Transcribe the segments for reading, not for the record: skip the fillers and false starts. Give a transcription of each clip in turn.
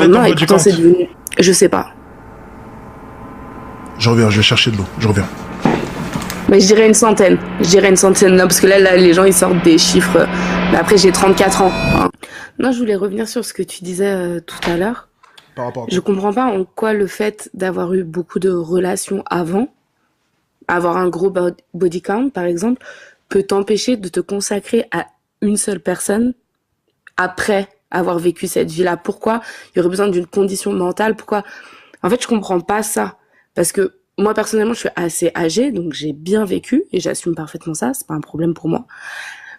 est ton maintenant et body pourtant count? c'est devenu... Je sais pas. Je reviens, je vais chercher de l'eau. Je reviens. Mais je dirais une centaine. Je dirais une centaine, non, parce que là, les gens, ils sortent des chiffres. Mais après, j'ai 34 ans, hein. Non, je voulais revenir sur ce que tu disais tout à l'heure. Par rapport à Je quoi? comprends pas en quoi le fait d'avoir eu beaucoup de relations avant, avoir un gros body count, par exemple, peut t'empêcher de te consacrer à une seule personne après avoir vécu cette vie-là. Pourquoi il y aurait besoin d'une condition mentale? Pourquoi? En fait, je comprends pas ça. Parce que moi, personnellement, je suis assez âgée, donc j'ai bien vécu et j'assume parfaitement ça. C'est pas un problème pour moi.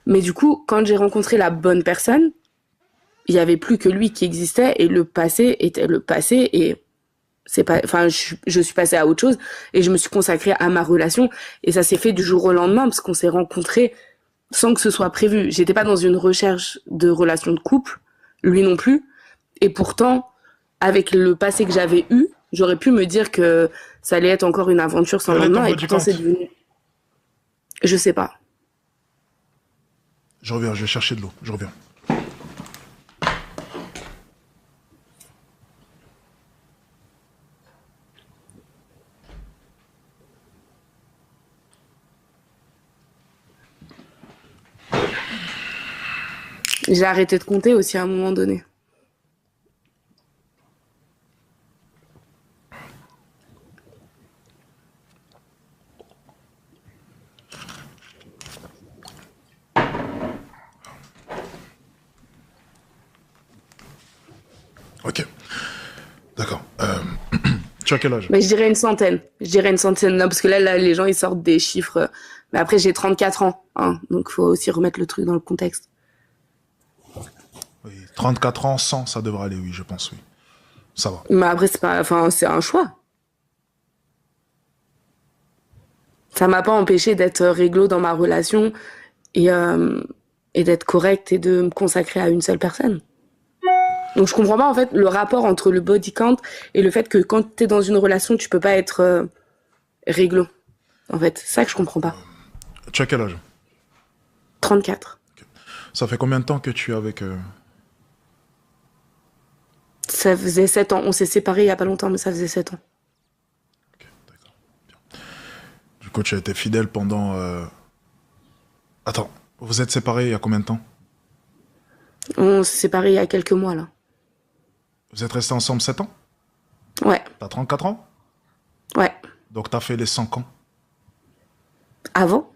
Mais du coup, quand j'ai rencontré la bonne personne, il y avait plus que lui qui existait et le passé était le passé et c'est pas, enfin, je suis passée à autre chose et je me suis consacrée à ma relation et ça s'est fait du jour au lendemain parce qu'on s'est rencontrés sans que ce soit prévu. J'étais pas dans une recherche de relation de couple, lui non plus. Et pourtant, avec le passé que j'avais eu, j'aurais pu me dire que ça allait être encore une aventure sans Quel est ton lendemain et body pourtant count? c'est devenu... Je sais pas. Je reviens, je vais chercher de l'eau. Je reviens. J'ai arrêté de compter aussi à un moment donné. Ok, d'accord. Tu as quel âge? Mais je dirais une centaine. Je dirais une centaine. Non, parce que là, les gens, ils sortent des chiffres. Mais après, j'ai 34 ans, hein, donc faut aussi remettre le truc dans le contexte. Oui, 34 ans, 100, ça devrait aller, oui, je pense, oui. Ça va. Mais après, c'est pas... Enfin, c'est un choix. Ça m'a pas empêché d'être réglo dans ma relation et, euh, et d'être correcte et de me consacrer à une seule personne. Donc je comprends pas en fait le rapport entre le body count et le fait que quand t'es dans une relation, tu peux pas être réglo. En fait, c'est ça que je comprends pas. Tu as quel âge? 34. Ça fait combien de temps que tu es avec... Ça faisait 7 ans. On s'est séparés il y a pas longtemps, mais ça faisait 7 ans. Ok, d'accord. Du coup, tu as été fidèle pendant... Attends, vous êtes séparés il y a combien de temps? On s'est séparés il y a quelques mois là. Vous êtes restés ensemble 7 ans? Ouais, T'as 34 ans? ouais. Donc t'as fait les 100 ans. Avant?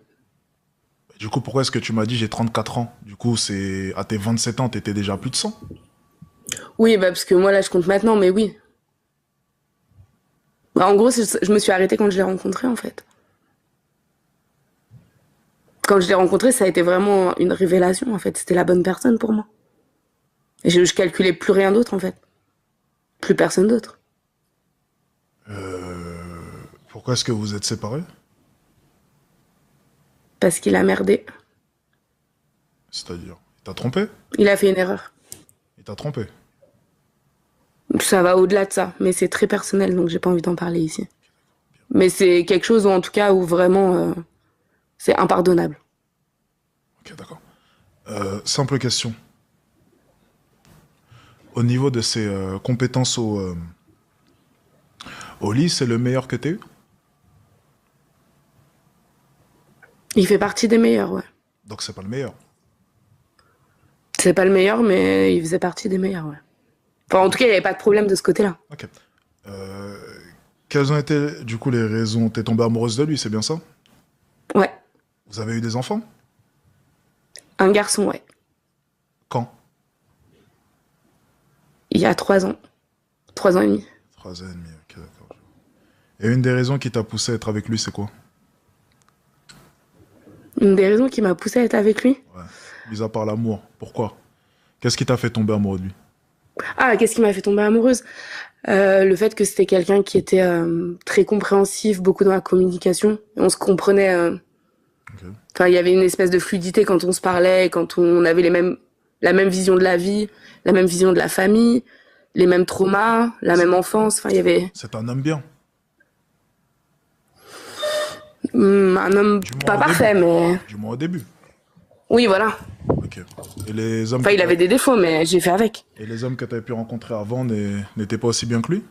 Du coup, pourquoi est-ce que tu m'as dit j'ai 34 ans? Du coup, c'est à tes 27 ans, t'étais déjà à plus de 100? Oui, bah parce que moi là je compte maintenant, mais oui. Bah, en gros, je me suis arrêtée quand je l'ai rencontré en fait. Quand je l'ai rencontré, ça a été vraiment une révélation en fait. C'était la bonne personne pour moi. Et je calculais plus rien d'autre en fait. Plus personne d'autre. Pourquoi est-ce que vous êtes séparés? Parce qu'il a merdé. C'est-à-dire, il t'a trompé? Il a fait une erreur. Il t'a trompé. Ça va au-delà de ça, mais c'est très personnel, donc j'ai pas envie d'en parler ici. Mais c'est quelque chose, en tout cas, où vraiment, c'est impardonnable. Ok, d'accord. Simple question. Au niveau de ses compétences au lit, c'est le meilleur que t'aies eu? Il fait partie des meilleurs, ouais. Donc c'est pas le meilleur. C'est pas le meilleur, mais il faisait partie des meilleurs, ouais. Enfin, en tout cas, il n'y avait pas de problème de ce côté-là. Ok. Euh, Quelles ont été, du coup, les raisons? T'es tombée amoureuse de lui, c'est bien ça? Ouais. Vous avez eu des enfants? Un garçon, ouais. Quand? Il y a 3 ans. 3 ans et demi. 3 ans et demi, ok, d'accord. Et une des raisons qui t'a poussé à être avec lui, c'est quoi? Une des raisons qui m'a poussée à être avec lui. Ouais. Mis à part l'amour, pourquoi? Qu'est-ce qui t'a fait tomber amoureux de lui? Ah, qu'est-ce qui m'a fait tomber amoureuse? Le fait que c'était quelqu'un qui était très compréhensif, beaucoup dans la communication. On se comprenait. Ok. Enfin, il y avait une espèce de fluidité quand on se parlait, quand on avait la même vision de la vie, la même vision de la famille, les mêmes traumas, la même enfance. Enfin, il y avait C'est un homme bien. un homme Du moins pas au début. parfait, mais Du moins au début. Oui, voilà. Ok. Et les hommes Enfin, que il t'as- avait des défauts, mais j'ai fait avec. et les hommes que tu avais pu rencontrer avant n'étaient pas aussi bien que lui?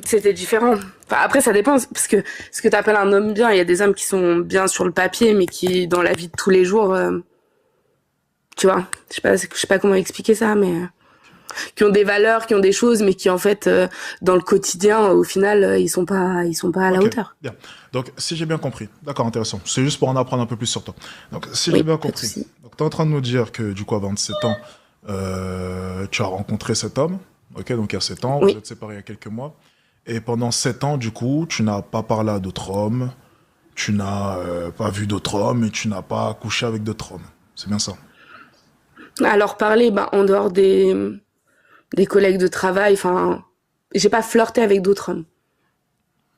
C'était différent. Enfin, après, ça dépend, parce que ce que tu appelles un homme bien, il y a des hommes qui sont bien sur le papier, mais qui, dans la vie de tous les jours, tu vois, je sais pas comment expliquer ça, mais qui ont des valeurs, qui ont des choses, mais qui en fait, dans le quotidien, au final, ils sont pas à la Ok, hauteur. bien. Donc, si j'ai bien compris, d'accord, intéressant. C'est juste pour en apprendre un peu plus sur toi. Donc, si j'ai Oui, bien pas de compris, souci. donc tu es en train de nous dire que, du coup, à 27 ans, tu as rencontré cet homme. Ok, donc il y a 7 ans, vous Oui. êtes séparés il y a quelques mois. Et pendant 7 ans, du coup, tu n'as pas parlé à d'autres hommes, tu n'as pas vu d'autres hommes et tu n'as pas couché avec d'autres hommes. C'est bien ça. Alors parler, bah, en dehors des collègues de travail, enfin, j'ai pas flirté avec d'autres hommes.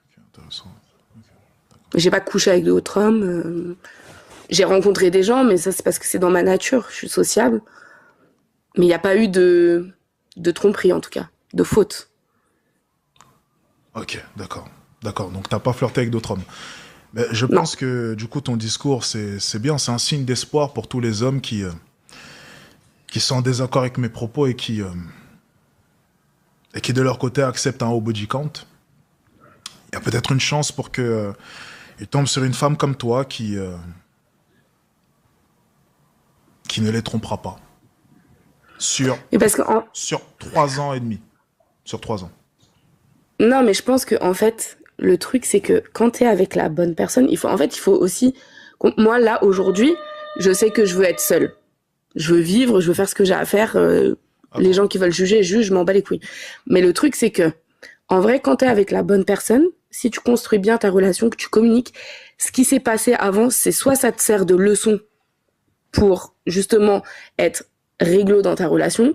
Ok, intéressant. J'ai pas couché avec d'autres hommes. J'ai rencontré des gens, mais ça c'est parce que c'est dans ma nature. Je suis sociable. Mais il n'y a pas eu de tromperie, en tout cas, de faute. Ok, d'accord. D'accord, donc t'as pas flirté avec d'autres hommes. Mais je Non. pense que, du coup, ton discours, c'est bien, c'est un signe d'espoir pour tous les hommes qui sont en désaccord avec mes propos et qui de leur côté acceptent un haut body count. Il y a peut-être une chance pour que ils tombent sur une femme comme toi qui ne les trompera pas. Sur, Et parce que, sur 3 ans et demi. Sur 3 ans. non, mais je pense que, en fait, le truc, c'est que quand t'es avec la bonne personne, il faut aussi, moi, là, aujourd'hui, je sais que je veux être seule. Je veux vivre, je veux faire ce que j'ai à faire. Les Attends. gens qui veulent juger, jugent, je m'en bats les couilles. Mais le truc, c'est que, en vrai, quand t'es avec la bonne personne, si tu construis bien ta relation, que tu communiques, ce qui s'est passé avant, c'est soit ça te sert de leçon pour justement être réglo dans ta relation,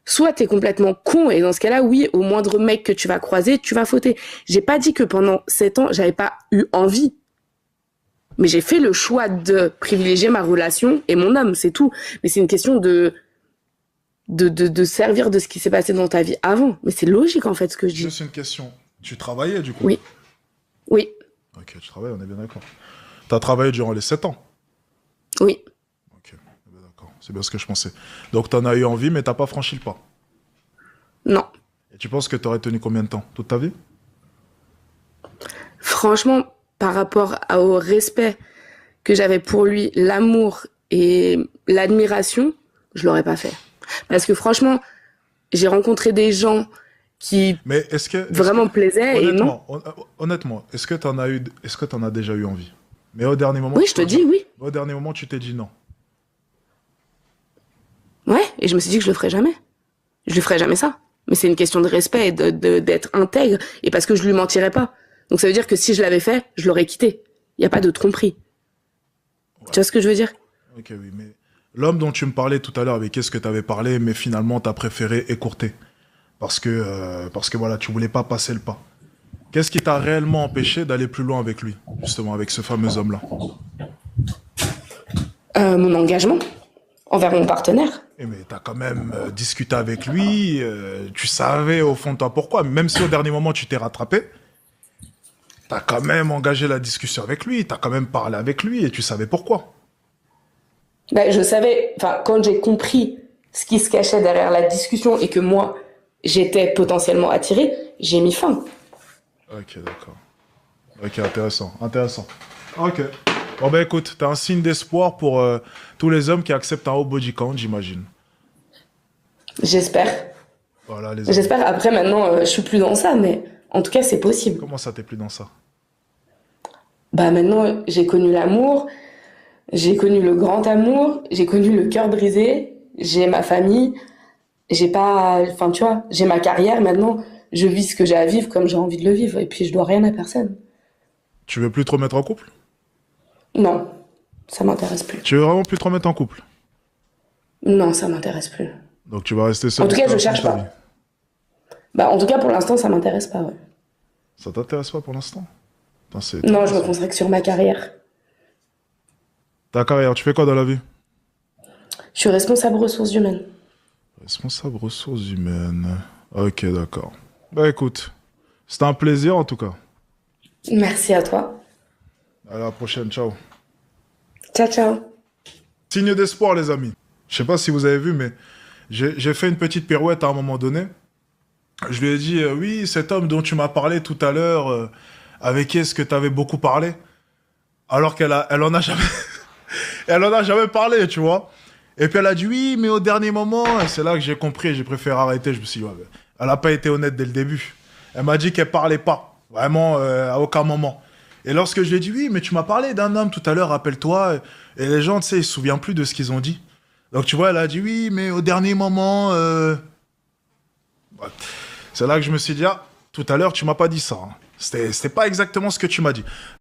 soit t'es complètement con et dans ce cas-là, oui, au moindre mec que tu vas croiser, tu vas fauter. J'ai pas dit que pendant 7 ans, j'avais pas eu envie, mais j'ai fait le choix de privilégier ma relation et mon homme, c'est tout. Mais c'est une question de servir de ce qui s'est passé dans ta vie avant. Mais c'est logique en fait ce que je dis. Juste une question. Tu travaillais du coup? Oui, oui, Ok, tu travailles, on est bien d'accord. Tu as travaillé durant les 7 ans? oui. Ok, on est bien d'accord. C'est bien ce que je pensais. Donc tu en as eu envie, mais t'as pas franchi le pas. Non. Et tu penses que tu aurais tenu combien de temps? Toute ta vie? Franchement, par rapport au respect que j'avais pour lui, l'amour et l'admiration, je l'aurais pas fait. Parce que franchement, j'ai rencontré des gens qui Mais vraiment me plaisaient et non. honnêtement, est-ce que t'en as déjà eu envie? Mais au dernier moment, Oui, tu je te t'es dit, dis oui. au dernier moment, tu t'es dit non. Ouais, et je me suis dit que je le ferais jamais. Je lui ferais jamais ça. Mais c'est une question de respect et d'être intègre et parce que je lui mentirais pas. Donc ça veut dire que si je l'avais fait, je l'aurais quitté. Il y a pas de tromperie. Ouais. Tu vois ce que je veux dire? Ok, oui, mais l'homme dont tu me parlais tout à l'heure, avec qui est-ce que tu avais parlé, mais finalement, t'as préféré écourter. Parce que voilà, tu voulais pas passer le pas. Qu'est-ce qui t'a réellement empêché d'aller plus loin avec lui, justement, avec ce fameux homme-là? Mon engagement envers mon partenaire. Eh mais t'as quand même discuté avec lui, tu savais au fond de toi pourquoi, même si au dernier moment tu t'es rattrapé, t'as quand même engagé la discussion avec lui, t'as quand même parlé avec lui et tu savais pourquoi. Ben, je savais, enfin, quand j'ai compris ce qui se cachait derrière la discussion et que moi, j'étais potentiellement attirée, j'ai mis fin. Ok, d'accord. Ok, intéressant, intéressant. Ok. Bon bah écoute, t'as un signe d'espoir pour tous les hommes qui acceptent un haut body count, j'imagine. J'espère. Voilà les amis. J'espère. Après, maintenant, je suis plus dans ça, mais en tout cas, c'est possible. Comment ça t'es plus dans ça? Bah, maintenant, j'ai connu l'amour, j'ai connu le grand amour, j'ai connu le cœur brisé, j'ai ma famille, j'ai pas, enfin, tu vois, j'ai ma carrière maintenant, je vis ce que j'ai à vivre comme j'ai envie de le vivre et puis je dois rien à personne. Tu veux plus te remettre en couple? Non, ça m'intéresse plus. Tu veux vraiment plus te remettre en couple? Non, ça m'intéresse plus. Donc tu vas rester seul En tout jusqu'à cas, je la fin de cherche ta vie. pas. Bah, en tout cas, pour l'instant, ça m'intéresse pas, ouais. Ça t'intéresse pas pour l'instant? Putain, c'est Non, étonnant, je me ça. consacre sur ma carrière. Ta carrière, tu fais quoi dans la vie? Je suis responsable ressources humaines. Responsable ressources humaines. Ok, d'accord. Bah écoute, c'était un plaisir en tout cas. Merci à toi. À la prochaine, ciao. Ciao, ciao. Signe d'espoir, les amis. Je sais pas si vous avez vu, mais j'ai fait une petite pirouette à un moment donné. Je lui ai dit, oui, cet homme dont tu m'as parlé tout à l'heure, avec qui est-ce que tu avais beaucoup parlé? Alors elle en a jamais, elle en a jamais parlé, tu vois. Et puis elle a dit, oui, mais au dernier moment, et c'est là que j'ai compris, j'ai préféré arrêter. Je me suis dit, ouais, elle a pas été honnête dès le début. Elle m'a dit qu'elle parlait pas, vraiment, à aucun moment. Et lorsque je lui ai dit, oui, mais tu m'as parlé d'un homme tout à l'heure, rappelle-toi. Et les gens, tu sais, ils se souviennent plus de ce qu'ils ont dit. Donc tu vois, elle a dit, oui, mais au dernier moment, ouais. C'est là que je me suis dit, ah, tout à l'heure, tu m'as pas dit ça, hein. C'était pas exactement ce que tu m'as dit.